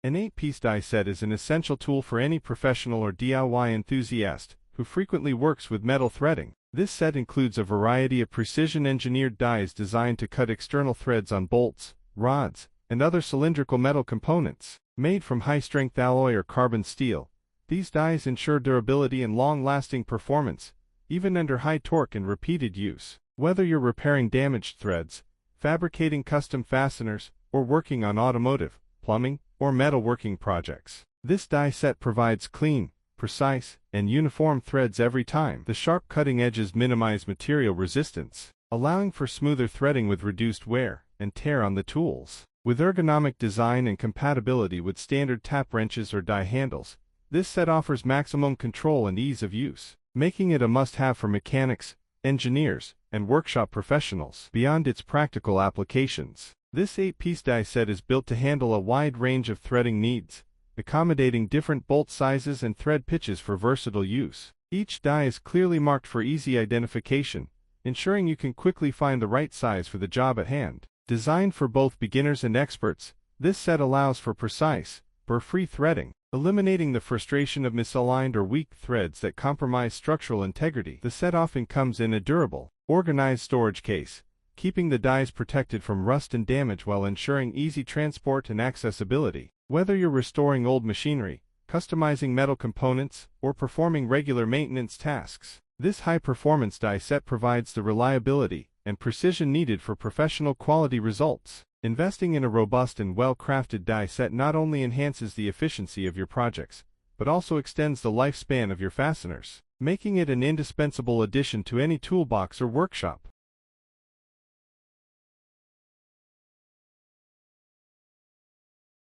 An 8-piece die set is an essential tool for any professional or DIY enthusiast who frequently works with metal threading. This set includes a variety of precision-engineered dies designed to cut external threads on bolts, rods, and other cylindrical metal components. Made from high-strength alloy or carbon steel, these dies ensure durability and long-lasting performance, even under high torque and repeated use. Whether you're repairing damaged threads, fabricating custom fasteners, or working on automotive, plumbing, or metalworking projects, this die set provides clean, precise, and uniform threads every time. The sharp cutting edges minimize material resistance, allowing for smoother threading with reduced wear and tear on the tools. With ergonomic design and compatibility with standard tap wrenches or die handles, this set offers maximum control and ease of use, making it a must-have for mechanics, engineers, and workshop professionals. Beyond its practical applications, this 8-piece die set is built to handle a wide range of threading needs, accommodating different bolt sizes and thread pitches for versatile use. Each die is clearly marked for easy identification, ensuring you can quickly find the right size for the job at hand. Designed for both beginners and experts, this set allows for precise, burr-free threading, eliminating the frustration of misaligned or weak threads that compromise structural integrity. The set often comes in a durable, organized storage case, keeping the dies protected from rust and damage while ensuring easy transport and accessibility. Whether you're restoring old machinery, customizing metal components, or performing regular maintenance tasks, this high-performance die set provides the reliability and precision needed for professional quality results. Investing in a robust and well-crafted die set not only enhances the efficiency of your projects, but also extends the lifespan of your fasteners, making it an indispensable addition to any toolbox or workshop.